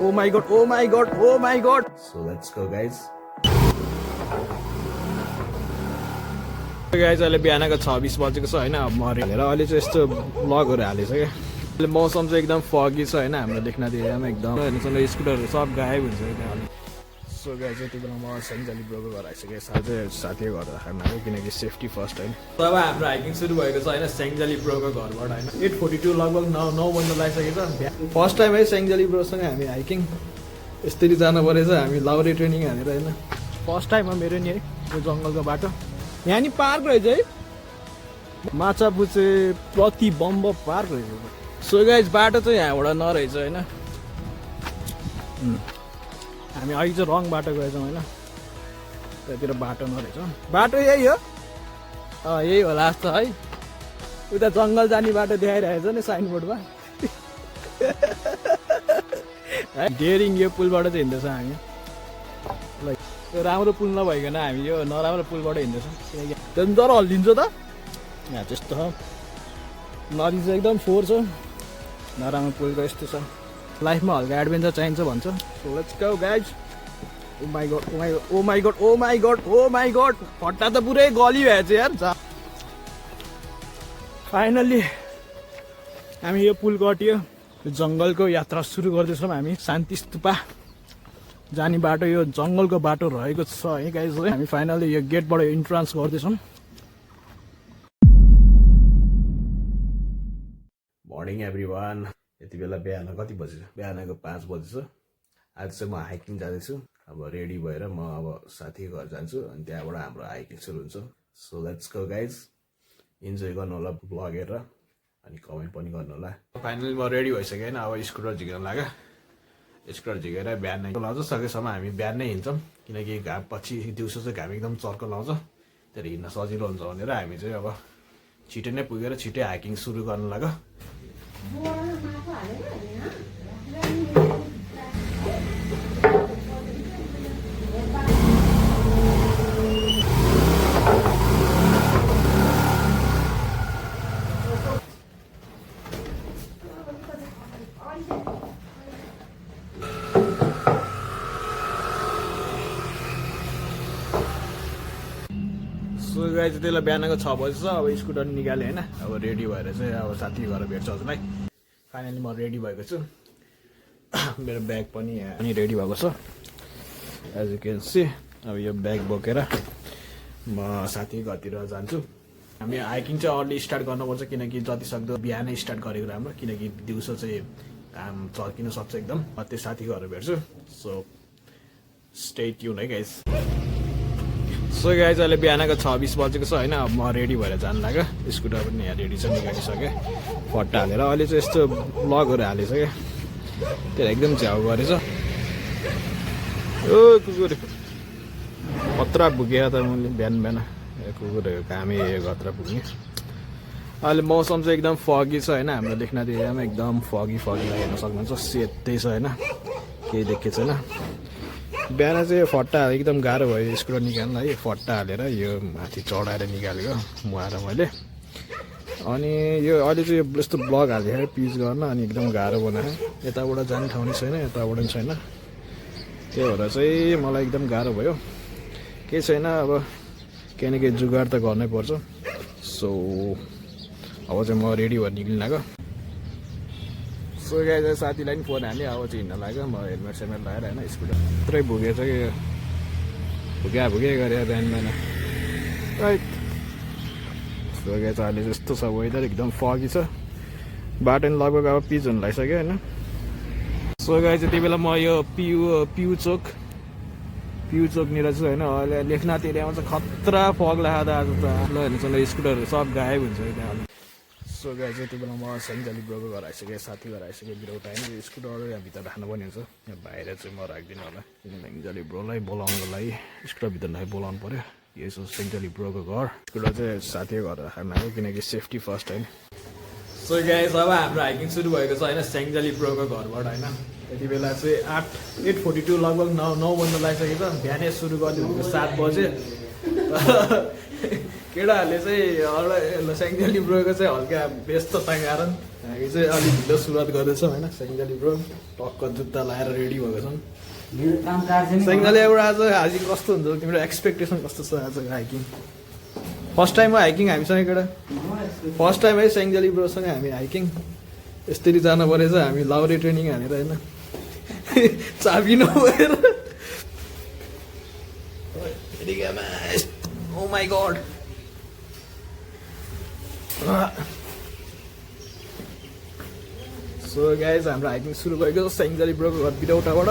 Oh my god, oh my god, oh my god. So let's go guys. Guys अहिले बिहानको 6:20 बजेको छ हैन। अब म हालेर अहिले चाहिँ यस्तो ब्लगहरु हालेछ के। अहिले मौसम चाहिँ एकदम फगी छ हैन। हाम्रो लेख्नाथ एरियामा एकदम हैन स्कुटरहरु सब गायब हुन्छ हैन। सो गाइज यति बेला म सेन्जली ब्रोको घर आइसकेँ। साथीको घर राख्न आएको किनकि सेफ्टी फर्स्ट हैन। तब हाम्रो हाइकिङ सुरु भएको छ हैन सेन्जली ब्रोको घरबाट हैन। 8:42 लगभग 9 बज्न लागिसकेको छ। फर्स्ट टाइम है सेन्जली ब्रोसँग हामी हाइकिङ यसरी जानु परेछ। हामी लाउरे ट्रेनिङ हानेर हैन। फर्स्ट टाइम हो मेरो नि है यो जंगलको बाटो। यहाँ नि पार्क रहेछ है माछापुच्छे प्रतिबम्ब पार्क रहेछ। सो गाइज बाटो चाहिँ यहाँबाट नरहेछ हैन। हामी अहिले चाहिँ रङ बाटो गएछौँ हैन। त्यतिर बाटो नरहेछ। बाटो यही हो यही होला जस्तो है। उता जङ्गल जाने बाटो देखाइरहेछ नि साइनबोर्डमा। डेरिङ यो पुलबाट चाहिँ हिँड्दैछ हामी। लाइक यो राम्रो पुल नभइकन हामी यो नराम्रो पुलबाट हिँड्दैछौँ किनकि त्यो तर हल्लिन्छ त यहाँ त्यस्तो छ। नदी चाहिँ एकदम फोहोर छ। नराम्रो पुलको यस्तो छ। लाइफमा हल्का एडभेन्चर चाहिन्छ भन्छ। So let's go guys. Oh my God oh my God oh my God oh my God oh my God फट्टा त पुरै गली भएछ यार। फाइनल्ली हामी यो पुल कट्यो। जङ्गलको यात्रा सुरु गर्दैछौँ हामी। शान्ति स्तूपा जाने बाटो यो जङ्गलको बाटो रहेको छ है गाइज। हामी फाइनली यो गेटबाट इन्ट्रान्स गर्दैछौँ। Morning everyone. यति बेला बिहान कति बजेछ? बिहानको 5 बजेछ। आज चाहिँ म हाइकिङ जाँदैछु। अब रेडी भएर म अब साथीको घर जान्छु अनि त्यहाँबाट हाम्रो हाइकिङ सुरु हुन्छ। So let's go guys. Enjoy गर्नु होला ब्लग हेरेर अनि कमेन्ट पनि गर्नु होला। फाइनली म रेडी भइसकेँ होइन। अब स्कुटर झिक्न लाग्यो। स्कुटर झिकेर बिहान नै लाउँछ। सकेसम्म हामी बिहान नै हिँड्छौँ किनकि घाम पछि दिउँसो चाहिँ घाम एकदम चर्को लाउँछ। त्यही हिँड्न सजिलो हुन्छ भनेर हामी चाहिँ अब छिटै नै पुगेर छिटै हाइकिङ सुरु गर्नु लाग्यो। सो गाइज त्यति बेला बिहानको 6 बजी छ। अब स्कुटर निकालेँ होइन। अब रेडी भएर चाहिँ अब साथीको घर भेट्छ हजुरलाई। फाइनली म रेडी भएको छु। मेरो ब्याग पनि यहाँ पनि रेडी भएको छ एज यु क्यान सी। अब यो ब्याग बोकेर म साथीको घरतिर जान्छु। हामी हाइकिङ चाहिँ अर्ली स्टार्ट गर्नुपर्छ किनकि जतिसक्दो बिहानै स्टार्ट गरेको राम्रो किनकि दिउँसो चाहिँ घाम चर्किन सक्छ एकदम। त्यो साथीको घर भेट्छु। सो स्टे ट्युन है गाइज। सो गाइज अहिले बिहानको 6:20 बजेको छ होइन। अब म रेडी भएर जानु लाग्यो। स्कुटर पनि यहाँ रेडी छ निकालिसकेँ। फट्टा हालेर अहिले चाहिँ यस्तो ब्लगहरू हालेछ क्या। त्यसलाई एकदम झ्याउ गरेछ। ओ कुकुर खतरा पुगेँ त मैले बिहान कुकुरहरू कामै खतरा पुग्ने। अहिले मौसम चाहिँ एकदम फगी छ होइन। हाम्रो लेख्नाथ एरियामा एकदम फगीलाई हेर्न सक्नुहुन्छ। सेतै छ होइन। केही देखेको छैन। बिहान चाहिँ फट्टा एकदम गाह्रो भयो स्कुटर निकाल्न है। फट्टा हालेर यो माथि चढाएर निकालेको मुहाएर मैले। अनि यो अहिले चाहिँ यस्तो ब्लग हालेर पिच गर्न अनि एकदम गाह्रो बनायो। यताबाट जाने ठाउँ नि छैन यताबाट पनि छैन। त्यही भएर चाहिँ मलाई एकदम गाह्रो भयो। केही छैन अब केही न केही जुगाड त गर्नै पर्छ। सो अब चाहिँ म रेडी भएर निक्लिन लाग्यो। सो गाइज साथीलाई पनि फोन हाल्यो। अब चाहिँ हिँड्न लाग्यो। म हेलमेट सेलमेट लगाएर होइन स्कुटर पुरै भुगेछ कि भुगे गरेर बिहान राइट। सो गाइज अहिले जस्तो छ वेदर एकदम फगी छ। बाटो नि लगभग अब पिच हुन लागिसक्यो होइन। सो गाइज त्यति बेला म यो पिउ चोकनिर छु होइन। अहिले लेख्नाथ एरियामा चाहिँ खतरा फग लाग्यो आज त। ल हेर्नु स्कुटरहरू सब गायब हुन्छ त्यहाँ। सो गाइज यति बेला म सेन्जली ब्रोको घर आइसकेँ। साथी घर आइसकेँ। बिरौटा होइन स्कुटर यहाँ भित्र राख्नुपर्ने हुन्छ। यहाँ बाहिर चाहिँ म राख्दिनँ होला किनभने सेन्जली ब्रोलाई बोलाउनुको लागि स्कुटर भित्रलाई बोलाउनु पऱ्यो। यही छ सेन्जली ब्रोको घर। स्कुटर चाहिँ साथीको घर राख्न आएको किनकि सेफ्टी फर्स्ट होइन। सो गाइज अब हाम्रो हाइकिङ सुरु भएको छ होइन सेन्जली ब्रोको घरबाट होइन। यति बेला चाहिँ 8:42 लगभग 9 बज्न लागिसकेको छ। बिहानै सुरु गरिदियो भनेको 7 बजे। केटाहरूले चाहिँ सेन्जली ब्रोको चाहिँ हल्का व्यस्तता कारण हामी चाहिँ अलिक ढिलो सुरुवात गर्दैछौँ होइन सेङ्गाली ब्रो टक्क जुत्ता लाएर रेडी भएको छौँ सेङ्गाली एउटा आज हाइकिङ कस्तो हुन्छ तिम्रो एक्सपेक्टेसन कस्तो छ आजको हाइकिङ फर्स्ट टाइम हो हाइकिङ हामीसँग केटा फर्स्ट टाइम है सेङ्गाली ब्रोसँग हामी हाइकिङ यसरी जानु परेछ हामी लाउरे ट्रेनिङ हानेर होइन चाबी नभएर oh my god so guys हाम्रो हाइकिङ सुरु भएको छ सेङ्गाली ब्रोको घर बिरौटाबाट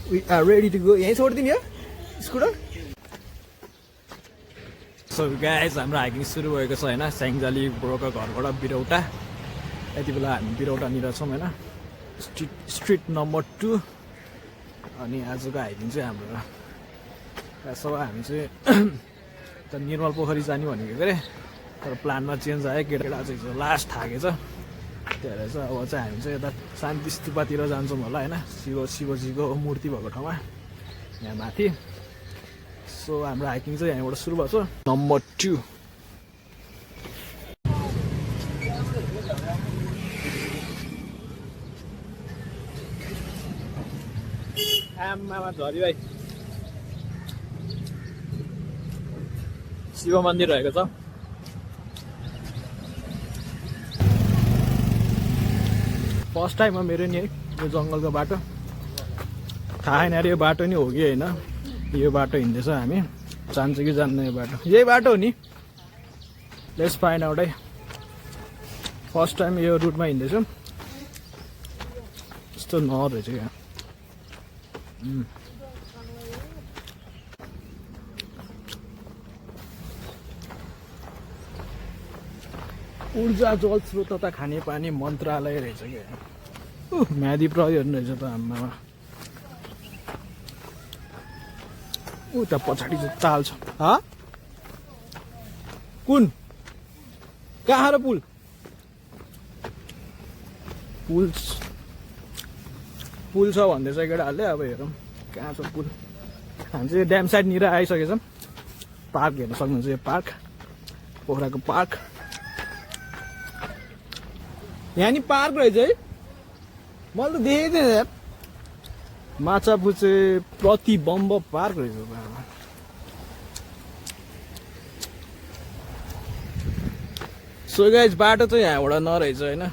we are ready to go यहीँ छोडिदिने हो स्कुटर सो गाइज हाम्रो हाइकिङ सुरु भएको छ होइन सेङ्गाली ब्रोको घरबाट बिरौटा यति बेला हामी बिरौटानिर छौँ होइन स्ट्रिट नम्बर 2 अनि आजको हाइकिङ चाहिँ हाम्रो सब हामी चाहिँ त निर्मल पोखरी जाने भनेको के अरे तर प्लानमा चेन्ज आयो केटा चाहिँ लास्ट थाकेछ त्यही भएर चाहिँ अब चाहिँ हामी चाहिँ यता शान्ति स्तूपतिर जान्छौँ होला होइन शिवजीको मूर्ति भएको ठाउँमा यहाँ माथि सो हाम्रो हाइकिङ चाहिँ यहाँबाट सुरु भएको छ नम्बर 2 आमामा झरी भाइ शिव मन्दिर रहेको छ फर्स्ट टाइम हो मेरो नि है यो जङ्गलको बाटो थाहा छैन अरे यो बाटो नि हो कि होइन यो बाटो हिँड्दैछ हामी जान्छ कि जान्न यो बाटो यही बाटो हो नि लेट्स फाइन्ड आउट है फर्स्ट टाइम यो रुटमा हिँड्दैछु यस्तो नहर रहेछ क्या ऊर्जा जल स्रोत तथा खानेपानी मन्त्रालय रहेछ क्या म्यादी प्रहरीहरू रहेछ त आम्मामा उता पछाडि चाहिँ ताल छ कुन कहाँ र पुल पुल छ भन्दैछ केटाहरूले अब हेरौँ कहाँ छ पुल हामी चाहिँ ड्याम साइडनिर आइसकेछौँ पार्क हेर्न सक्नुहुन्छ यो पार्क पोखराको पार्क यहाँ नि पार्क रहेछ है मैले त देखेको थिएँ यार माछापुच्छे प्रतिबम्ब पार्क रहेछ सो गाइज बाटो चाहिँ यहाँबाट नरहेछ होइन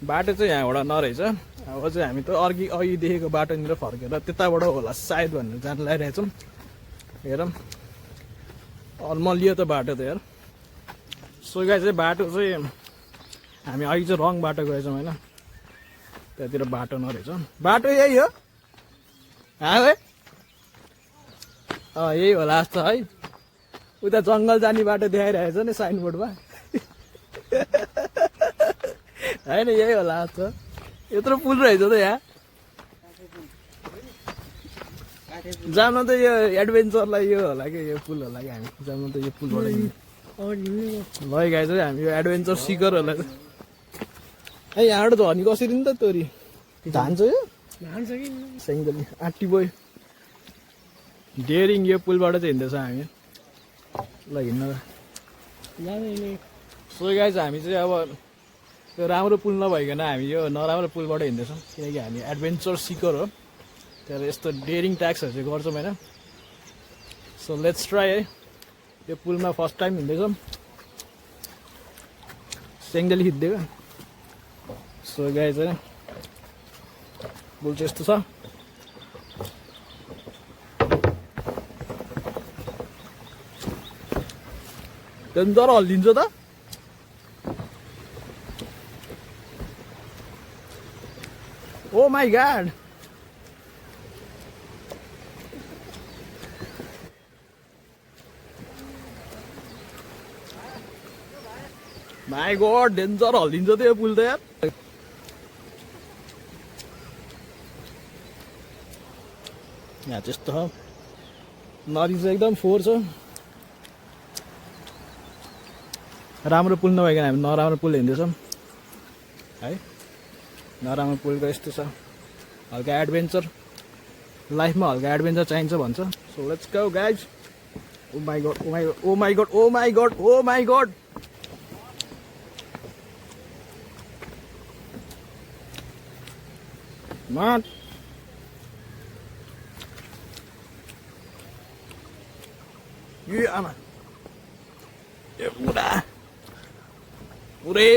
बाटो चाहिँ यहाँबाट नरहेछ अब चाहिँ हामी त अघि देखेको बाटोनिर फर्केर त्यताबाट होला सायद भनेर जान लागिरहेछौँ हेरौँ अलमलियो त बाटो त यार सो गाइज चाहिँ बाटो चाहिँ हामी अघि चाहिँ रङ बाटो गएछौँ होइन त्यहाँतिर बाटो नरहेछ बाटो यही हो यही होला जस्तो है उता जङ्गल जाने बाटो देखाइरहेछ नि साइनबोर्डमा होइन यही होला जस्तो यत्रो पुल रहेछ त यहाँ जानु त यो एडभेन्चरलाई यो होला कि यो पुल होला कि हामी जानु त यो पुलबाट लगाइ चाहिँ हामी यो एडभेन्चर सिकरहरूलाई ए यहाँबाट झर्नी कसरी नि त तोरी धान्छ यो सेङ्गली आँटी बोय डेरिङ यो पुलबाट चाहिँ हिँड्दैछ हामी ल हिँड्न सो गाइज हामी चाहिँ अब त्यो राम्रो पुल नभइकन हामी यो नराम्रो पुलबाट हिँड्दैछौँ किनकि हामी एडभेन्चर सिकर हो त्यहाँबाट यस्तो डेरिङ ट्याक्सहरू चाहिँ गर्छौँ होइन सो लेट्स ट्राई है यो पुलमा फर्स्ट टाइम हिँड्दैछौँ सेङ्गली खिच्दिएको सो गाइज होइन पुल चाहिँ यस्तो छ डेन्जर हल्लिन्छ त oh my god my god danger हल्लिन्छ त यो पुल त यार यहाँ त्यस्तो छ नदी चाहिँ एकदम फोहोर छ राम्रो पुल नभइकन हामी नराम्रो पुल हिँड्दैछौँ है नराम्रो पुलको यस्तो छ हल्का एडभेन्चर लाइफमा हल्का एडभेन्चर चाहिन्छ भन्छ so let's go guys oh my God oh my God oh my God oh my God Not. ये आमा ये पुरै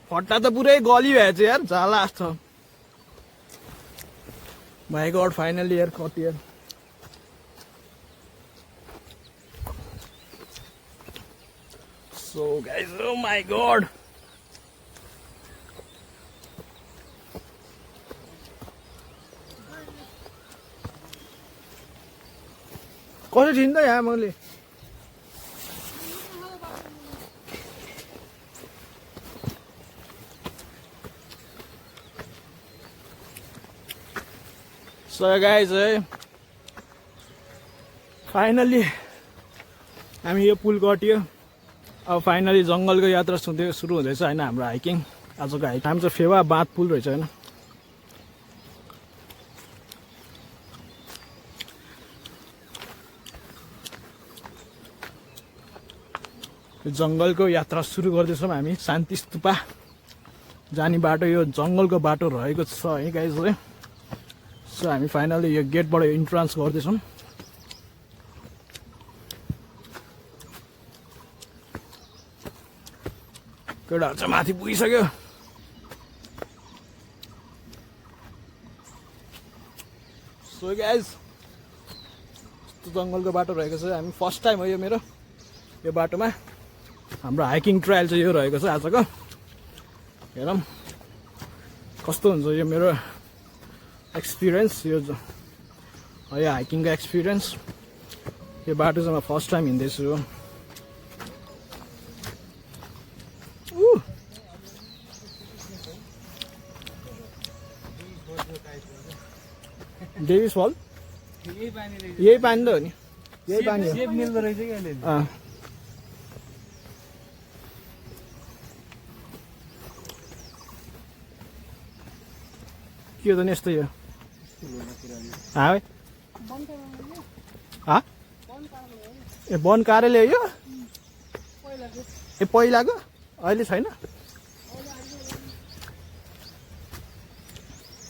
फट्टा त पुरै गलिभएछ यार झाला जस्तो माई गॉड फाइनली यार कति यार so guys oh my God कसरी छिन्दा यहाँ मैले So guys, फाइनली हामी यो पुल कट्यो अब फाइनली जङ्गलको यात्रा सुरु हुँदैछ होइन हाम्रो हाइकिङ आजको हाइक हामी चाहिँ फेवा बाँध पुल रहेछ होइन जङ्गलको यात्रा सुरु गर्दैछौँ हामी शान्ति स्तूपा जाने बाटो यो जङ्गलको बाटो रहेको छ है गाइज सो हामी फाइनली यो गेटबाट इन्ट्रान्स गर्दैछौँ केटाहरू चाहिँ माथि पुगिसक्यो सो गाइज यस्तो जङ्गलको बाटो रहेको छ हामी फर्स्ट टाइम हो यो मेरो यो बाटोमा हाम्रो हाइकिङ ट्रायल चाहिँ यो रहेको छ आजको हेरौँ कस्तो हुन्छ यो मेरो एक्सपिरियन्स यो हाइकिङको एक्सपिरियन्स यो बाटो चाहिँ म फर्स्ट टाइम हिँड्दैछु डेभिस फल यही पानी त हो नि यही पानी हो मिल्दो रहेछ कि अहिले के हो त नि यस्तो यो ए वन कार्यालय यो ए पहिलाको अहिले छैन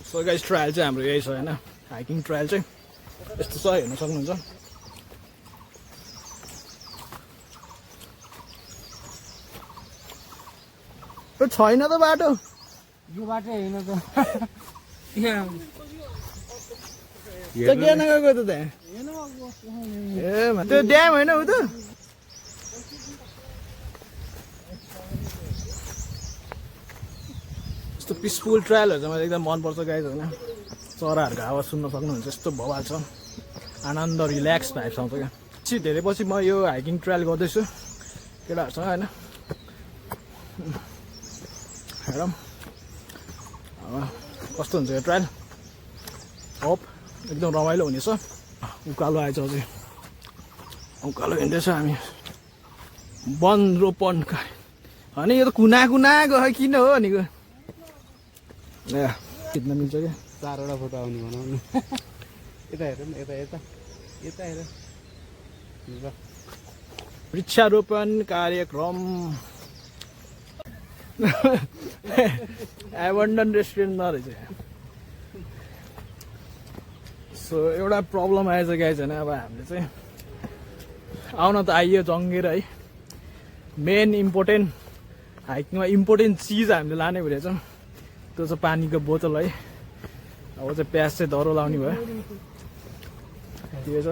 सो गाइस ट्रायल चाहिँ हाम्रो यही छ होइन हाइकिङ ट्रायल चाहिँ यस्तो छ हेर्न सक्नुहुन्छ छैन त बाटो यो बाटो होइन त त्यो किन गएको त त्यहाँ ए त्यो ड्याम होइन उ त यस्तो पिसफुल ट्रायलहरू चाहिँ मलाई एकदम मनपर्छ गाइज होइन चराहरूको आवाज सुन्न सक्नुहुन्छ यस्तो भवाल छ आनन्द रिल्याक्स भाइब्स आउँछ क्या पछि धेरै पछि म यो हाइकिङ ट्रायल गर्दैछु केटाहरूसँग होइन हेरौँ कस्तो हुन्छ यो ट्रायल होप एकदम रमाइलो हुनेछ उकालो आएछ अझै उकालो हिँड्दैछ हामी वन रोपन अनि यो त कुना कुना गयो किन हो भनेको ए खिच्न मिल्छ क्या 4वटा फोटो आउने बनाउनु यता हेर न यता यता यता हेर ल वृक्षारोपण कार्यक्रम एबन्डन रेस्टुरेन्ट नरहेछ सो एउटा प्रब्लम आएछ गाइज होइन अब हामीले चाहिँ आउन त आइयो जङ्गेर है मेन इम्पोर्टेन्ट हाइकिङमा इम्पोर्टेन्ट चिज हामीले लाने भनेको छौँ त्यो चाहिँ पानीको बोतल है अब चाहिँ प्याज चाहिँ धरो लाउने भयो त्यो छ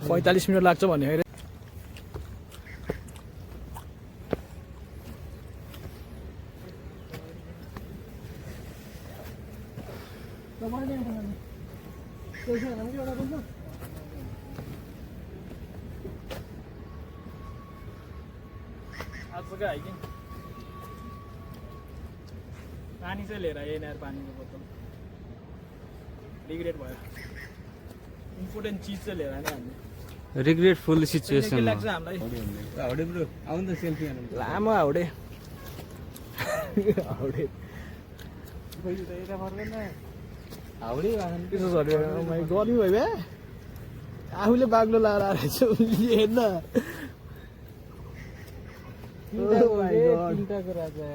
45 मिनट लाग्छ भन्ने अरे आजको हाइकिङ पानी चाहिँ लिएर आएन यार पानीको बोतल रिग्रेट भयो इम्पोर्टेन्ट चिज चाहिँ लिएर आएन हामीले रिग्रेटफुल सिचुएसन लाग्छ हामीलाई हाउडे ब्रो आउनु त सेल्फी हाल्नु लामो हाउडे हाउडे यता फर्कन हाउडे त्यसो गर्नु भयो भ्या आफूले बाग्लो लाएर आएछ हेर्न तिनटाको राजा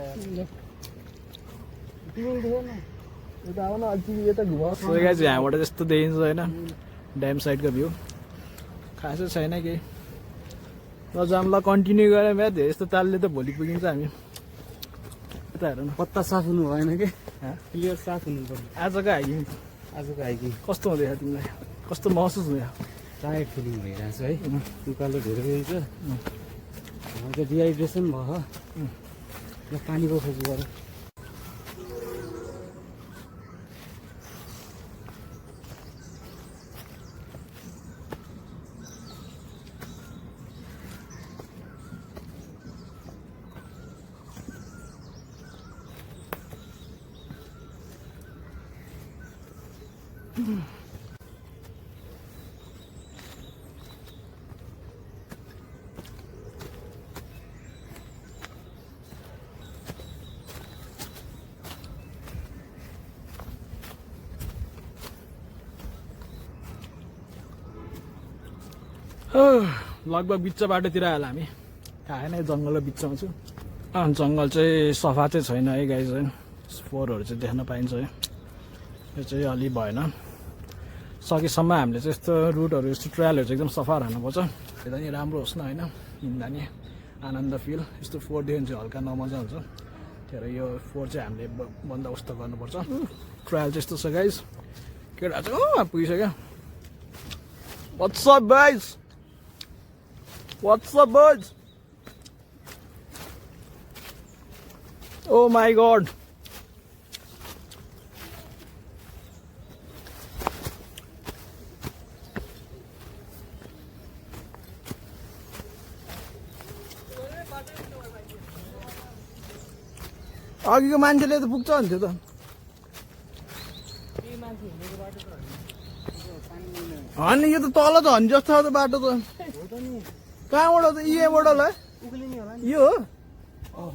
यता आउन अलिकति यता घुमाउ सो गाइस यहाँबाट त्यस्तो देखिन्छ होइन ड्याम साइडको भ्यू खासै छैन केही ल जाम ल कन्टिन्यू गऱ्यो म्या धेरै जस्तो तालले त भोलि पुगिन्छ हामी यता हेर न पत्ता साफ हुनु भएन कि हाँ? क्लियर साफ हुनु पर्यो आजको हाइकिङ आजको हाइकिङ कस्तो हुँदैछ तिमीलाई कस्तो महसुस हुँदैछ टायर्ड फिलिङ भइरहेको छ है उकालो धेरै हुन्छ अन्त डिहाइड्रेसन भयो ल पानीको खोजी गर लगभग बिच बाटोतिर आयो हामी थाहा छैन जङ्गलको बिचमा छु जङ्गल चाहिँ सफा चाहिँ छैन है गाई चाहिँ फोहोरहरू चाहिँ देख्न पाइन्छ है यो चाहिँ अलि भएन सकेसम्म हामीले चाहिँ यस्तो रुटहरू यस्तो ट्रायलहरू चाहिँ एकदम सफा रहनुपर्छ हेर्दा नि राम्रो होस् न होइन हिँड्दा नि आनन्द फिल यस्तो फोहोरदेखि चाहिँ हल्का नमजा हुन्छ त्यही भएर यो फोहोर चाहिँ हामीले बन्दोबस्त गर्नुपर्छ ट्रायल चाहिँ यस्तो छ गाइज केटा चाहिँ पुगिसक्यो What's up, guys? What's up, boys? Oh my god. अघिको मान्छेले त पुग्छ भन्थ्यो त अनि यो त तल झन् जस्तो छ त बाटो त कहाँबाट त यहीँबाट ल यो हो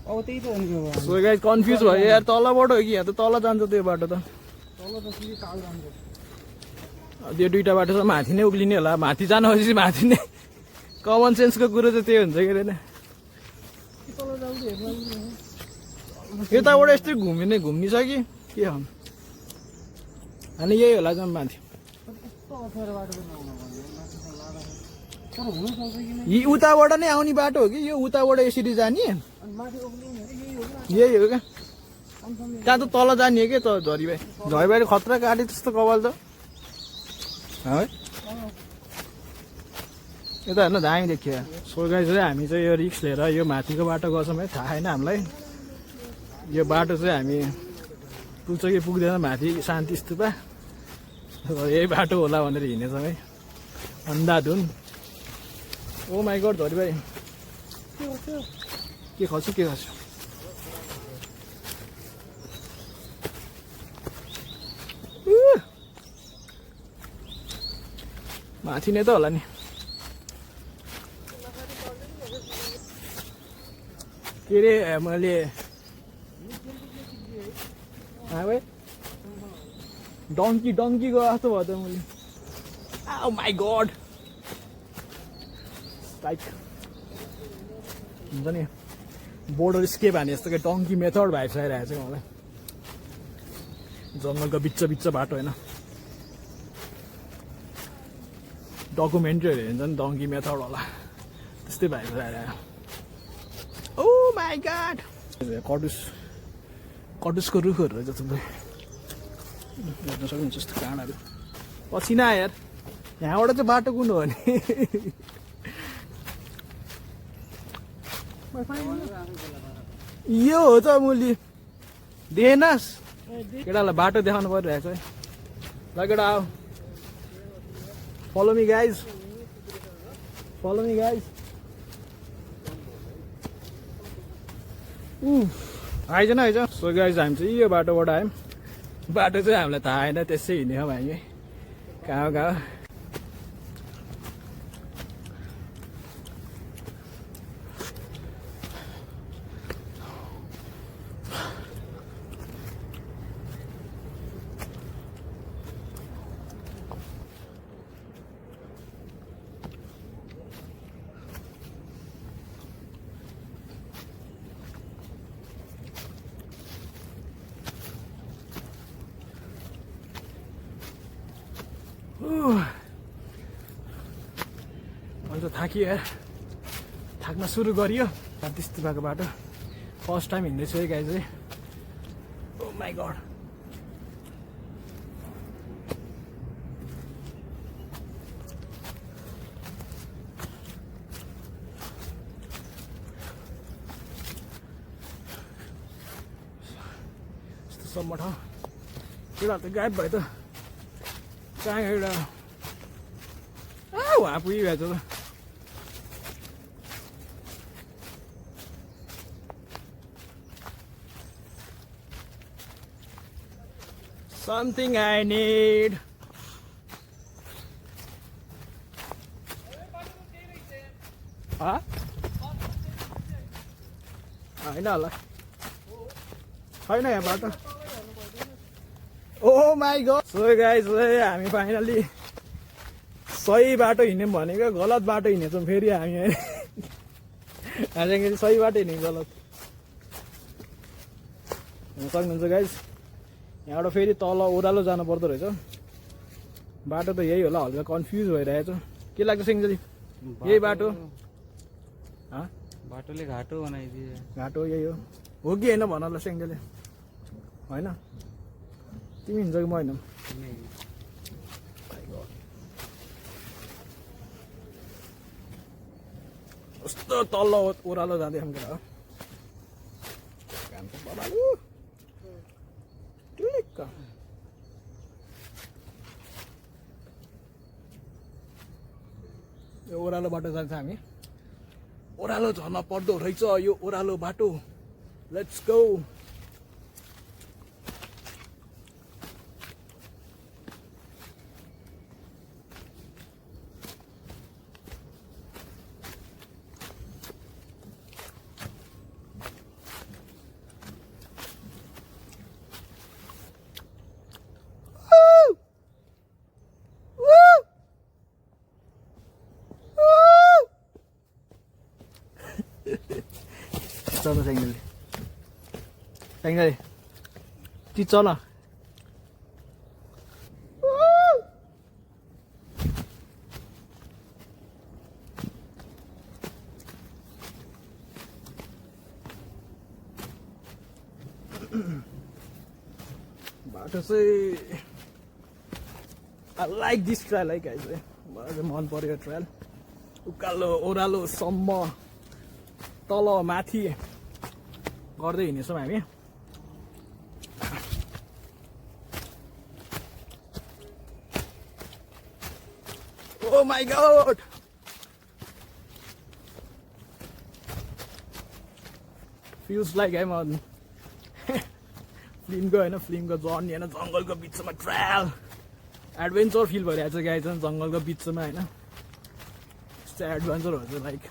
अब त्यही त हो सो गाइस कन्फ्युज भयो यार तलबाट हो कि यहाँ त तल जान्छ त्यो बाटो त तल त सिधै ताल जान्छ त्यो दुईटा बाटो छ माथि नै उक्लिने होला माथि जानुहोस् माथि नै कमन सेन्सको कुरो चाहिँ त्यही हुन्छ कि होइन तल जाउँदै हेर्नु यताबाट यस्तै घुम्ने छ कि के हो अनि यही होला जाउँ माथि यी उताबाट नै आउने बाटो हो कि यो उताबाट यसरी जाने यही हो क्या त्यहाँ त तल जाने हो क्या त झरीबाई झरीबाईले खतरा काटे त्यस्तो कपाल त है यता हेर्नु दामी देखियो सोगाइ चाहिँ हामी चाहिँ यो रिक्स लिएर यो माथिको बाटो गर्छौँ है थाहा छैन हामीलाई यो बाटो चाहिँ हामी पुग्छ कि पुग्दैन माथि शान्ति स्तूपा यही बाटो होला भनेर हिँडेछौँ है अन्धाधुन ओ माई गड धरी भाइ के खस्यो माथि नै त होला नि के अरे मैले डङ्कीको जस्तो भयो त मैले ओ माई गड लाइक हुन्छ नि बोर्डर स्केप हाने जस्तो कि डङ्की मेथड भाइब आइरहेको छ मलाई जङ्गलको बिच बाटो होइन डकुमेन्ट्रीहरू हेर्छ नि डङ्की मेथड होला त्यस्तै भाइब आइरहेको ओ माई गड कटुसको रुखहरू रहेछ थुप्रै हेर्न सक्नुहुन्छ यस्तो काँडाहरू पसिना यार यहाँबाट चाहिँ बाटो कुन हो भने यो हो त मुली देखेनस् केटालाई बाटो देखाउनु परिरहेको छ है ल केटा आऊ फलो मी गाइज आइज न सो गाइज हामी चाहिँ यो बाटोबाट आयौँ बाटो चाहिँ हामीलाई थाहा होइन त्यसै हिँड्यौँ हामी कहाँ अहिले त थाकियो यार थाक्न सुरु गरियो त्यस्तो भएको बाटो फर्स्ट टाइम हिँड्दैछु है गाइज है ओ माई गड यस्तो सम्म ठाउँ एउटा त गायब भयो त कहाँ एउटा वहाँ पुगिरहेछ त Something I need. Huh? होइन होला छैन यहाँ बाटो ओ माई गड सो गाइस हामी फाइनली सही बाटो हिँड्यौँ भनेको गलत बाटो हिँडेछौँ फेरि हामी हामी सही बाटो हिँडेको गलत हुन सक्नुहुन्छ गाइस यहाँबाट फेरि तल ओह्रालो जानु पर्दो रहेछ बाटो त यही होला हल्का कन्फ्युज भइरहेछ के लाग्छ सिङ्गली यही बाटो बाटोले घाटो बनाइदिए घाटो यही हो कि होइन भन ल सिङ्गली होइन तिमी हिँड्छ कि म होइन कस्तो तल ओह्रालो जाँदैछौँ क्या यो ओह्रालो बाटो जान्छ हामी ओह्रालो झर्न पर्दो रहेछ यो ओह्रालो बाटो लेट्स गो चल साइकल चिज चल बाटो चाहिँ आई लाइक दिस ट्रायल है गाइस है मलाई चाहिँ मन पर्यो ट्रायल उकालो ओह्रालो सम्म तल माथि गर्दै हिँड्नेछौँ हामी ओ माई गॉड फिल्स लाइक है म फिल्मको होइन फिल्मको जर्नी होइन जङ्गलको बिचमा ट्रायल एडभेन्चर फिल भइरहेको छ गाई चाहिँ जङ्गलको बिचमा होइन यस्तो एडभेन्चरहरू चाहिँ लाइक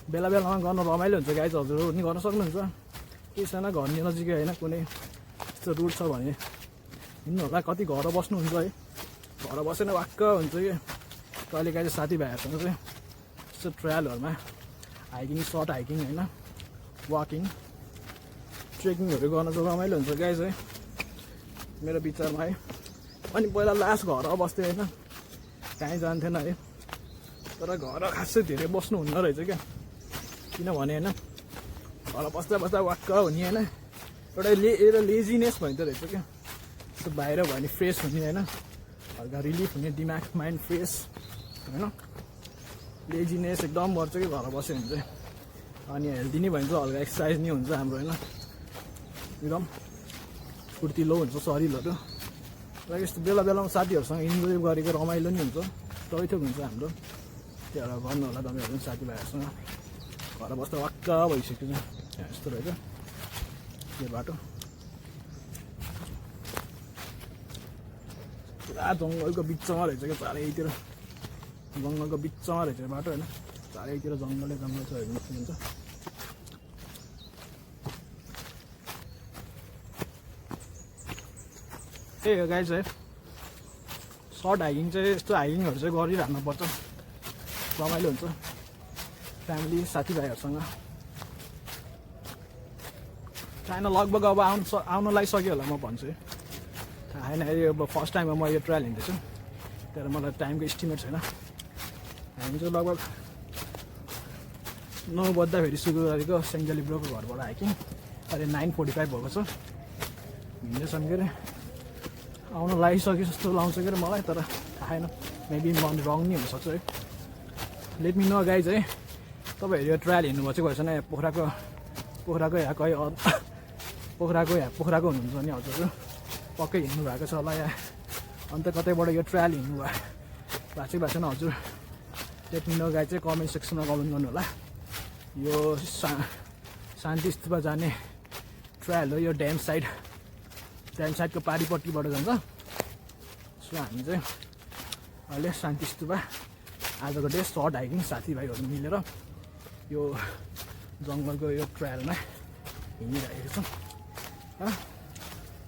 बेला बेलामा गर्न रमाइलो हुन्छ गाइज हजुरहरू पनि गर्न सक्नुहुन्छ केही छैन घर नजिकै होइन कुनै यस्तो रुट छ भने हिँड्नु होला कति घर बस्नुहुन्छ है घर बसेन वाक्क हुन्छ कि कहिलेकाहीँ चाहिँ साथीभाइहरूसँग चाहिँ यस्तो ट्रायलहरूमा हाइकिङ सर्ट हाइकिङ होइन वाकिङ ट्रेकिङहरू गर्न चाहिँ रमाइलो हुन्छ गाइज है मेरो विचारमा है अनि पहिला लास्ट घर बस्थेँ होइन कहीँ जान्थेन है तर घर खासै धेरै बस्नुहुन्न रहेछ क्या किनभने होइन घर बस्दा बस्दा वाक्क हुने होइन एउटा लेजिनेस भइदो रहेछ क्या यस्तो बाहिर भयो भने फ्रेस हुने होइन हल्का रिलिफ हुने दिमाग माइन्ड फ्रेस होइन लेजिनेस एकदम गर्छ कि घर बस्यो भने चाहिँ अनि हेल्दी नै भइन्छ हल्का एक्सर्साइज नै हुन्छ हाम्रो होइन एकदम फुर्तिलो हुन्छ शरीरहरू र यस्तो बेला बेलामा साथीहरूसँग इन्जोय गरेको रमाइलो नि हुन्छ टैथोक हुन्छ हाम्रो त्योहरू गर्नु होला तपाईँहरू पनि साथीभाइहरूसँग घर बस्दा वाक्क भइसक्यो चाहिँ यस्तो रहेछ यो बाटो पुरा जङ्गलको बिचमा रहेछ क्या चारैतिर जङ्गलको बिचमा रहेछ बाटो होइन चारैतिर जङ्गलै जङ्गल छ हेर्नु सक्नुहुन्छ त्यही हो गाइज है सर्ट हाइकिङ चाहिँ यस्तो हाइकिङहरू चाहिँ गरिराख्नुपर्छ रमाइलो हुन्छ फ्यामिली साथीभाइहरूसँग चाइना लगभग अब आउन लागिसक्यो होला म भन्छु थाहा छैन अब फर्स्ट टाइममा म यो ट्रायल हिँड्दैछु तर मलाई टाइमको एस्टिमेट छैन। हामी चाहिँ लगभग 9 बज्दाखेरि सुरु गरेको सेन्ट ब्रोको घरबाट हाइकिङ अहिले 9:45 भएको छ। हिँड्दैछौँ के अरे आउन लागिसक्यो जस्तो लाउँछ के अरे मलाई, तर थाहा छैन, मेबी म रङ नि हुनसक्छ है। लेट मी नो गाइज है, तपाईँहरू यो ट्रायल हिँड्नुभएको चाहिँ भएछ यहाँ पोखराको यहाँ कहीँ पोखराको हुनुहुन्छ नि हजुर, पक्कै हिँड्नु भएको छ होला यहाँ, अन्त कतैबाट यो ट्रायल हिँड्नु भएको छैन हजुर। लेट मी नो गाइज चाहिँ कमेन्ट सेक्सनमा कमेन्ट गर्नु होला। यो शान्ति स्तूपा जाने ट्रायल हो, यो ड्याम साइडको पारिपट्टिबाट जान्छ। सो हामी चाहिँ अहिले शान्ति स्तूपा आजको डे सर्ट हाइकिङ साथीभाइहरू मिलेर यो जङ्गलको यो ट्रायलमा हिँडिरहेको छौँ।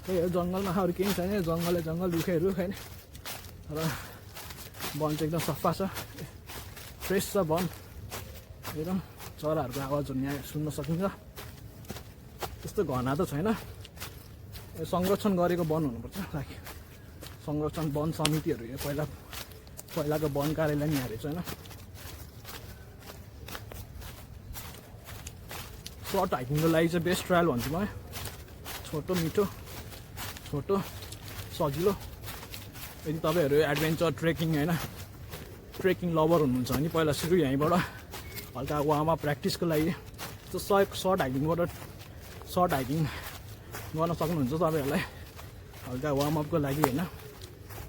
त्यही हो, जङ्गलमा अरू केही छैन, जङ्गल रुखै रुख होइन, र वन चाहिँ एकदम सफा छ, फ्रेस छ वन, एकदम चराहरूको आवाजहरू यहाँ सुन्न सकिन्छ। त्यस्तो घना त छैन, संरक्षण गरेको वन हुनुपर्छ, लाइक संरक्षण वन समितिहरू यो पहिलाको वन कार्यालय नि हालेको छैन। सर्ट हाइकिङको लागि चाहिँ बेस्ट ट्रायल भन्छु म, छोटो मिठो, छोटो सजिलो। यदि तपाईँहरू एडभेन्चर ट्रेकिङ होइन ट्रेकिङ लभर हुनुहुन्छ भने पहिला सुरु यहीँबाट हल्का वार्मअप प्र्याक्टिसको लागि त्यो सर्ट हाइकिङ गर्न सक्नुहुन्छ तपाईँहरूलाई, हल्का वार्मअपको लागि होइन,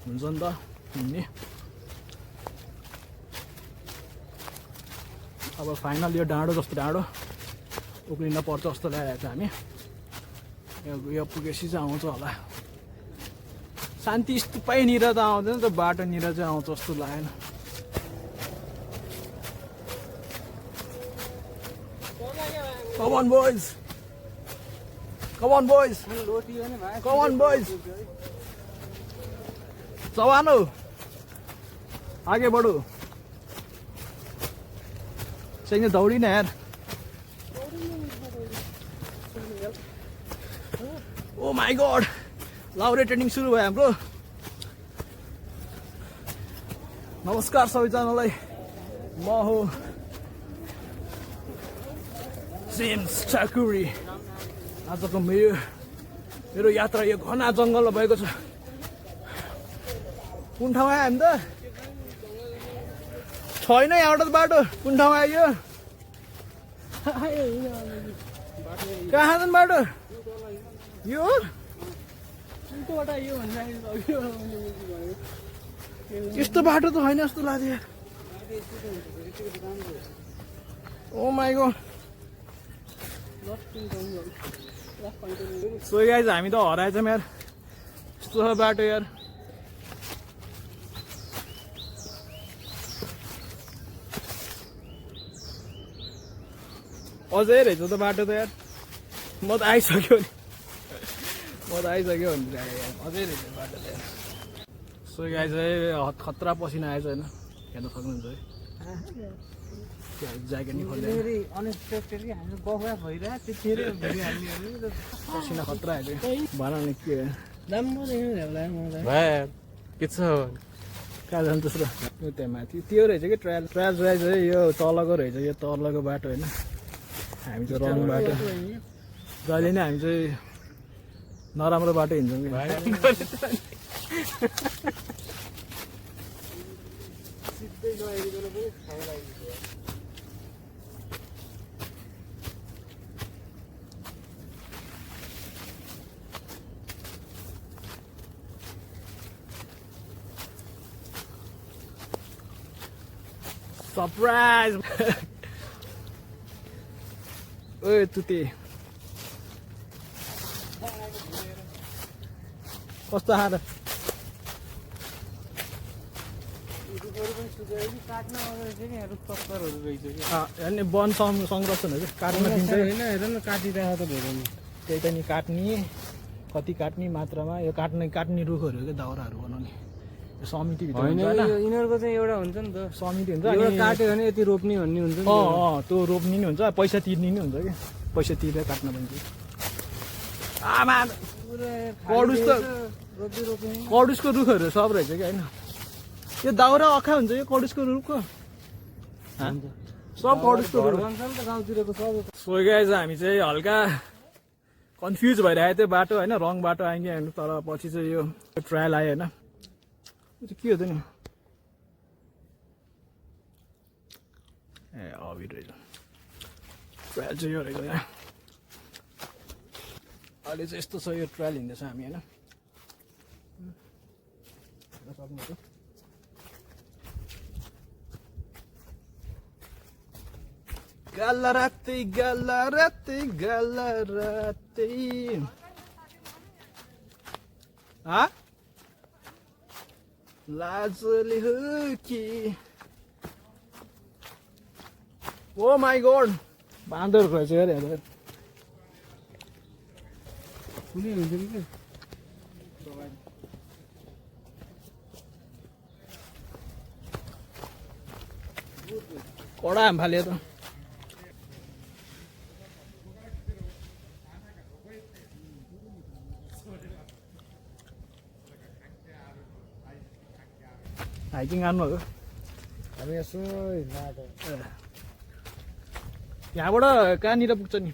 हुन्छ नि त हिँड्ने। अब फाइनल यो डाँडो उक्लिन पर्छ जस्तो लागेको छ। हामी यो पुगेपछि चाहिँ आउँछ होला, शान्ति स्तूपैनिर त आउँदैन त, बाटोनिर चाहिँ आउँछ जस्तो लागेन। Come on boys, जवानो आगे बढो, चाहिए दौड़ी ना यार। ओ माई गॉड, लाउरे ट्रेनिङ सुरु भयो हाम्रो। नमस्कार सबैजनालाई, म हो जेम्स ठाकुरी। आजको मेरो यात्रा यो घना जङ्गलमा भएको छ। कुन ठाउँ आयो हामी त? छैन यहाँबाट त बाटो, कुन ठाउँ आयो? कहाँ जानु बाटो? यो यस्तो बाटो त होइन जस्तो लाग्यो। ओ माई गॉड। सो गाइज हामी त हराएछौँ यार, यस्तो छ बाटो यार। अझै रहेछ त बाटो त यार, म त आइसक्यो नि, अझै रहेछ बाटो त यार। सो गाइज खतरा पसिना आएछ होइन, हेर्न सक्नुहुन्छ है, ज्याकेट नि खोल्दै पसिना खतरा आयो भन नि के के छ कहाँ जान्छ र? त्यहाँ माथि त्यो रहेछ कि ट्रायल रहेछ है, यो तलको रहेछ, यो तलको बाटो होइन। हामी चाहिँ रङ बाटो, जहिले नै हामी चाहिँ नराम्रो बाटो हिँड्छौँ कि। सरप्राइज। ओए तुते कस्तो हार अनि वन संरक्षणहरू काट्न दिन्छ होइन, हेर न काटिरहेको त धेरै, त्यही त नि काट्ने कति काट्ने मात्रामा, यो काट्ने रुखहरू के दाउराहरू बनाउने समितिभित्र हुन्छ होइन, यिनीहरूको चाहिँ एउटा हुन्छ नि त समिति हुन्छ, एउटा काट्यो भने यति रोप्ने भन्ने हुन्छ नि। त्यो रोप्ने नि हुन्छ, पैसा तिर्ने नि हुन्छ कि, पैसा तिरेर काट्न पाइन्छ। आमा कडुसको रुखहरू सब रहेछ कि होइन, यो दाउरा अखा हुन्छ यो कडुसको रुखको सब कडुसको रुख भन्छ नि त गाउँतिरको सब सो गाइज हामी चाहिँ हल्का कन्फ्युज भइरहेको थियो बाटो होइन रङ बाटो आइन्छ होइन तर पछि चाहिँ यो ट्रायल आयो होइन यो चाहिँ के हो त नि ए अभिर रहेछ ट्रायल चाहिँ यो रहेको यहाँ अहिले चाहिँ यस्तो छ यो ट्रायल हिँड्दैछ हामी होइन सक्नुहुन्छ गाला रातै गाला रातै गाला रातै लाजले हो कि ओ माई गॉड बाँदर रहेछ अरे हेर कुनै हुन्छ नि के कडा हाम फाल्यो त हाइकिङ आउनुभएको हामी यसो हिँड्दा यहाँबाट कहाँनिर पुग्छ नि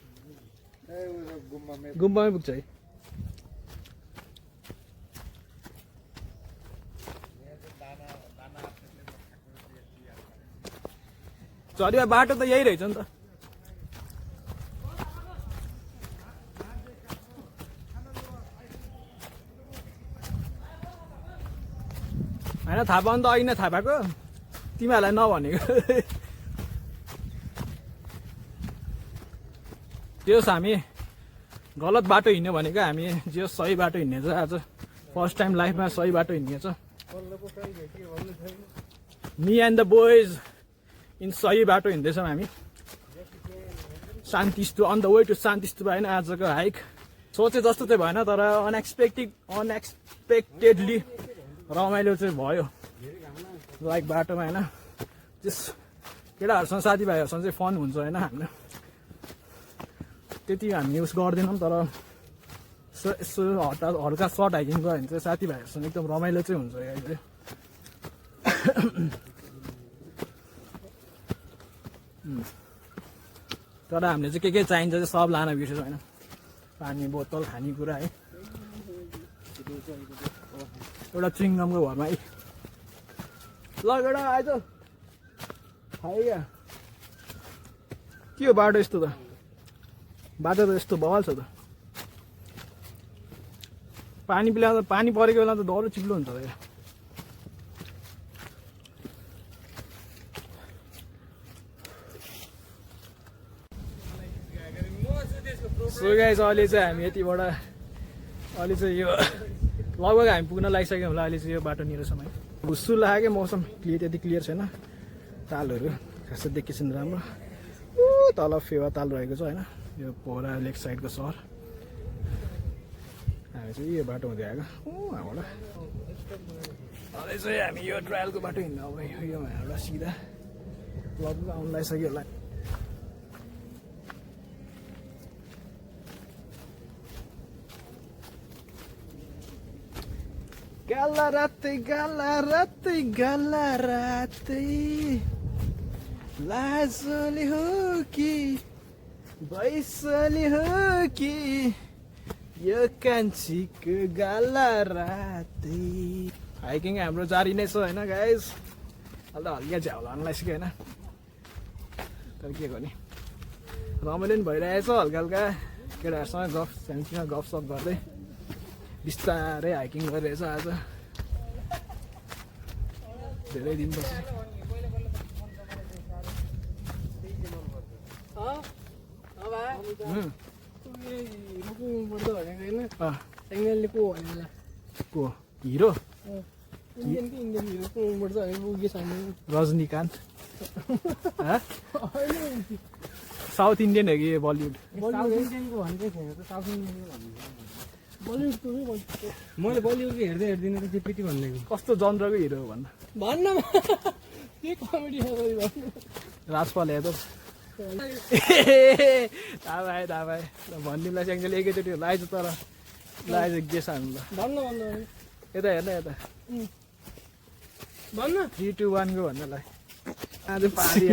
गुम्बामै पुग्छ है चरिया बाटो त यही रहेछ नि त होइन थाहा पाउनु त अघि नै थाहा पाएको तिमीहरूलाई नभनेको त्यो हामी गलत बाटो हिँड्यो भनेको हामी जो सही बाटो हिँड्नेछ आज फर्स्ट टाइम लाइफमा सही बाटो हिँड्नेछ me and the boys in सही बाटो हिँड्दैछौँ हामी Shanti Stupa on the way to Shanti Stupa होइन आजको हाइक सोचे जस्तो चाहिँ भएन तर अनएक्सपेक्टेडली रमाइलो चाहिँ भयो लाइक बाटोमा होइन त्यस केटाहरूसँग साथीभाइहरूसँग चाहिँ फन हुन्छ होइन हाम्रो त्यति हामी युज गर्दैनौँ तर यसो हल्का सर्ट हाइकिङ गयो भने चाहिँ साथीभाइहरूसँग एकदम रमाइलो चाहिँ हुन्छ अहिले तर हामीले चाहिँ के चाहिन्छ चाहिँ सब लान बिर्सेछ होइन पानी बोतल खानेकुरा है एउटा चुइङगमको घरमा है ल एउटा आइज खायो क्या के हो बाटो यस्तो त बाटो त यस्तो बवाल छ त पानी पिलाउँदा पानी परेको बेला त डह्रो चिप्लो हुन्छ त सो गाइस अहिले चाहिँ हामी यतिबाट अहिले चाहिँ यो लगभग हामी पुग्न लागिसक्यौँ होला अहिले चाहिँ यो बाटोनिर समय भुस्सु लाग्यो मौसम त्यति क्लियर छैन तालहरू खासै देखिएन राम्रो तल फेवा ताल रहेको छ होइन यो पोखरा लेक साइडको सहर हामी चाहिँ यो बाटो हुँदै आएको यहाँबाट अहिले चाहिँ हामी यो ट्रायलको बाटो हिँड्नु अब यो यहाँबाट सिधा लगभग आउनु लागिसक्यो होला गाला रातै लाजले हो कि बैसले हो कि यो कान्छीको गाला रातै हाइकिङ हाम्रो जारी नै छ होइन गाइस अहिले त हल्का झ्याउ लानु लागिसक्यो होइन तर के गर्ने रमाइलो पनि भइरहेछ हल्का हल्का केटाहरूसँग सानोतिनो गफसफ गर्दै बिस्तारै हाइकिङ गरिरहेछ आज धेरै दिनपछि को हिरो रजनीकान्त साउथ इन्डियन हो कि बलिउड मैले बलिउडको हेर्दै हेर्दिनँ त जेपिटी भन्दैको कस्तो जनरको हिरो हो भन्न के कमेडी राजपाल यादव थाहा पाएँ भनिदिउँलाई स्याङ्गले एकैचोटि लाएछ तर लाएछ गेस हाल्नु ल भन्नु यता हेर्न यता भन्न 3 2 1 गो भन्नलाई आज पारी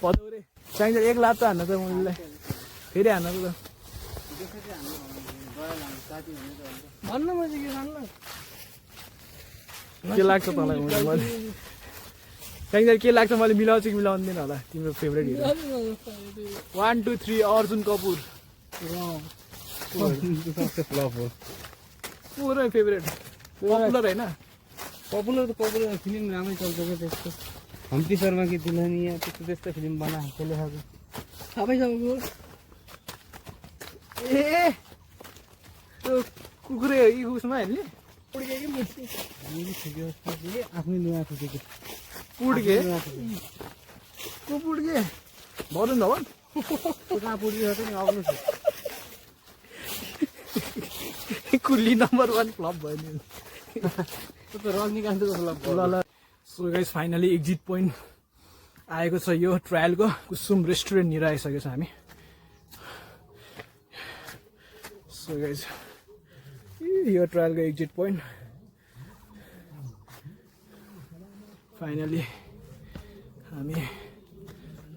पदौरे चाहिन्छ एक लात त हान्न त मैले फेरि हान्न त भन्न मैले के भन्न के लाग्छ तँलाई मैले चाहिन्छ के लाग्छ मैले मिलाउँछु कि मिलाउँदैन होला तिम्रो favourite hero 1 2 3 Arjun Kapoor flop हो पुरै फेभरेट पपुलर होइन पपुलर त पपुलर फिल्म राम्रै चल्छ क्या त्यस्तो हम्पी शर्मा की दुल्हनिया त्यस्तो फिल्म बना लेखाएको सबै सबको ए त्यो कुकुरे यी उसमा हेर्ने उड्के कि मुड्के आफ्नै लुगा फुटेको पुड्के को पुड्के भरुन धवन कहाँ पुडिरहेको नि आउनु कुल्ली नम्बर 1 फ्लप भयो नि त रजनीकान्तको फ्लप ल ल so guys finally exit point आएको छ यो ट्रायलको कुसुम रेस्टुरेन्टनिर आइसकेको छ हामी सो गाइस यो ट्रायलको एक्जिट पोइन्ट फाइनली हामी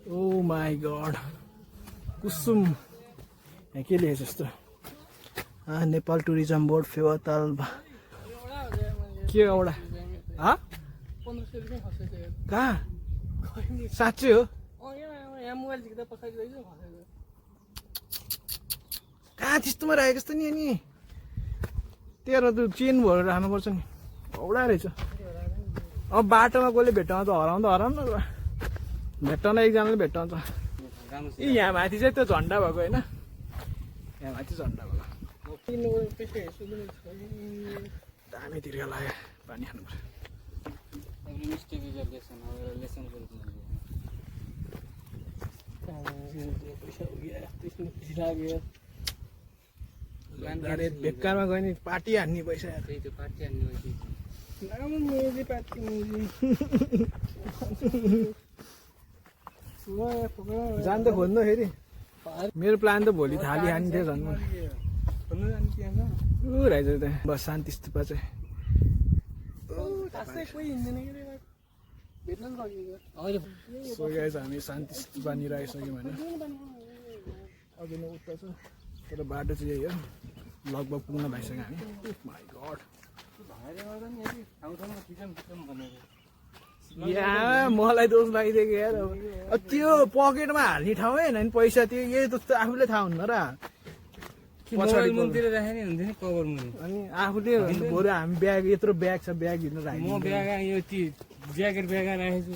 ओ माई गड कुसुम यहाँ के लेखेछ जस्तो नेपाल टुरिज्म बोर्ड फेवाताल के एउटा 1500 रुपियाँ खसेको कहाँ साँच्चै हो यहाँ मोबाइल झिक्दा पछाडि रहेछ खसेको कहाँ त्यस्तोमा राखेको जस्तो नि अनि तेरो त चेन भएर राख्नुपर्छ नि औडा रहेछ अब बाटोमा कसले भेट्टाउँछ हराउनु न भेट्टाउन एकजनाले भेट्टाउँछ ए यहाँ माथि चाहिँ त्यो झन्डा भएको होइन यहाँ माथि झन्डा भएको पैसा हेर्छु दामी तिर्खा लाग्यो पानी खानु पर्छ मिस्टेक इज अ लेसन अब लेसनको रूपमा पैसा त्यसमा खुसी लाग्यो अरे बेकारमा गयो नि पार्टी हान्ने पैसा त्यही त पार्टी हान्ने भएपछि राम्रो मेजी पार्टी मेजी जान त खोज्नु फेरि मेरो प्लान त भोलि थाली खान्थ्यो झन् खोल्नु जाने त्यहाँ ऊ रहेछ त्यहाँ बस शान्ति स्तूपा चाहिँ खासै कोही हिँड्दैन कि रे भेट्न पनि सकिन्छ अहिले सो गाइस हामी शान्ति स्तूपानिर आइसक्यौँ होइन अझै न उता छ तर बाटो चाहिँ यही हो लगभग पुग्न भइसक्यो हामी माई गड यहाँ मलाई दोष लागिदिएको यार अब त्यो पकेटमा हाल्ने ठाउँ होइन नि पैसा त्यो यही जस्तो आफूले थाहा हुन्न र पछाडि मुनतिर राखे नि हुन्थ्यो नि कभर मुनि अनि आफूले बरु हामी ब्याग यत्रो ब्याग छ ब्याग हिँड्नु म राख्नु ब्याग यो ज्याकेट ब्याग राखेको छु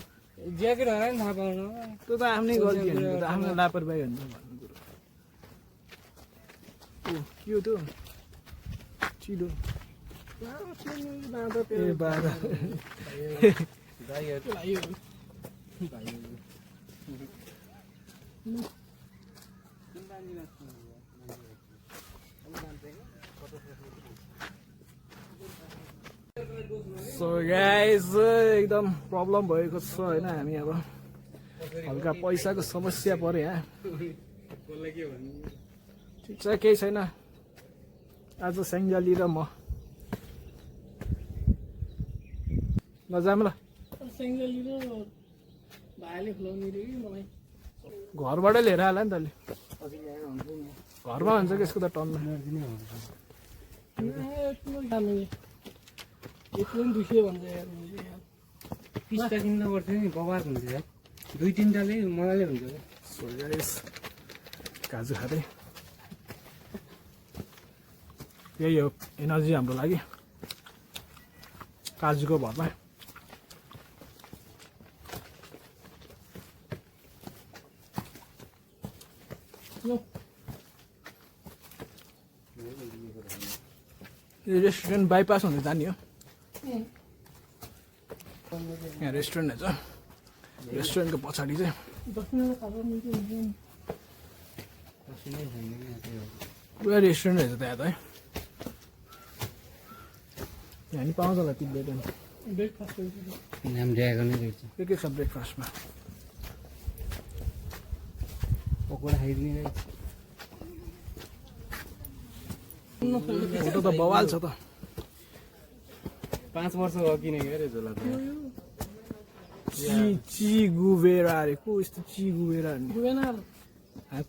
ज्याकेट हरायो नि थाहा पाउनु त्यो त आफ्नै गल्ती होइन त्यो त आफ्नो लापरवाही हुन्छ भन्ने कुरो के हो त्यो चिलो ए बाबा सो गाइस एकदम प्रब्लम भएको छ होइन हामी अब हल्का पैसाको समस्या पर्यो यहाँ ठिक छ केही छैन आज सेङ्जाली र म नजाम ल सेङ्गली र भाइले खुलाउने रे कि मलाई घरबाटै लिएर आला नि तैँले घरमा हुन्छ कि यसको त टनमा यत्रो पनि 200 भन्छ यार पिस्ता किन्न पर्थ्यो नि बबार हुन्थ्यो यार 2-3टाले मजाले हुन्छ क्या सो गाइस काजु खाँदै यही हो एनर्जी हाम्रो लागि काजुको भरमा यो रेस्टुरेन्ट बाइपास हुँदै जाने हो यहाँ रेस्टुरेन्ट छ रेस्टुरेन्टको पछाडि चाहिँ पुरा रेस्टुरेन्ट रहेछ त्यहाँ त है यहाँ नि पाउँछ होला तिब्बत नाम ड्यागन नै रहेछ के छ ब्रेकफास्टमा पकोडा खाइदिने रहेछ फोटो त बवाल छ त 5 वर्ष अघि नै गएर झोला त चिगुवेरा अरे को यस्तो चिगुवेरा गुभेनर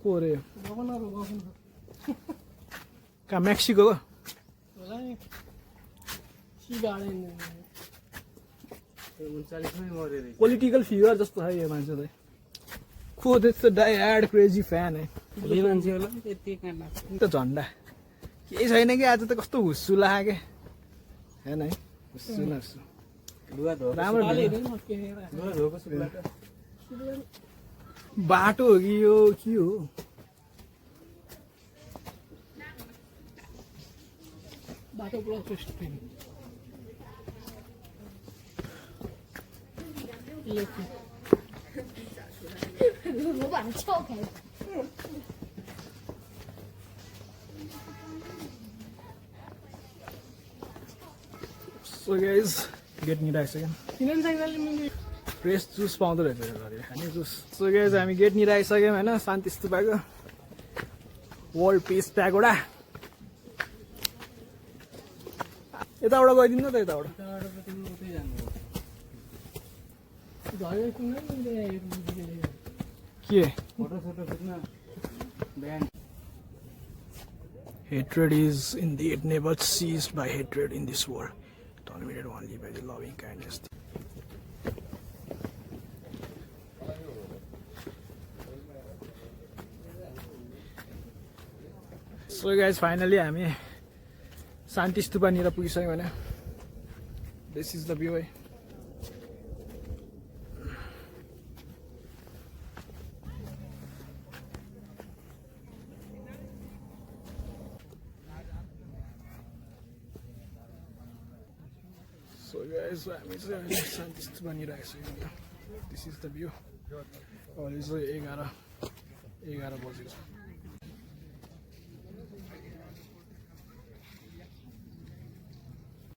को अरे गभर्नर हो गभर्नर कहाँ मेक्सिको हो होला नि सी गार्डन 39 मै मरे रहेछ पोलिटिकल फिगर जस्तो छ यो मान्छे चाहिँ को त्यस्तो डाइहार्ड क्रेजी फ्यान है दुई मान्छे होला त्यति काण्ड नि त झन्डा केही छैन कि आज त कस्तो हुस्सु लाग्यो हेर्न है हुस्सु नहुस्सु लुगा धो राम्रो हाले भेट्यो। हेर्दैन के हेर लुगा धोको सुक्ला त बाटो हो कि यो के हो बाटो पुरा टेस्ट फेरि我把它撬开。 सो गाइज गेट निराइसक्यो किन साइकलले मैले फ्रेस जुस पाउँदो रहेछ यो घरि खाने जुस सो गाइज हामी गेट निराइसक्यौँ होइन शान्ति स्तूपको वर्ल्ड पिस प्यागोडा यताबाट गइदिनु न त यताबाट त्यहाँबाट त तिमी उतै जानु झरेर किन के फोटो सोटो खिच्न बिहान Hatred is indeed never ceased by hatred in this world, dominated only by the loving kindness. So guys, finally हामी शान्ति स्तूपनिर पुगिसक्यौँ होइन दिस इज द भ्यू है So guys, हामी चाहिँ अहिले शान्ति स्तूपनिर आइसक्यौँ दिस इज द भ्यू अहिले चाहिँ 11 बजेको छ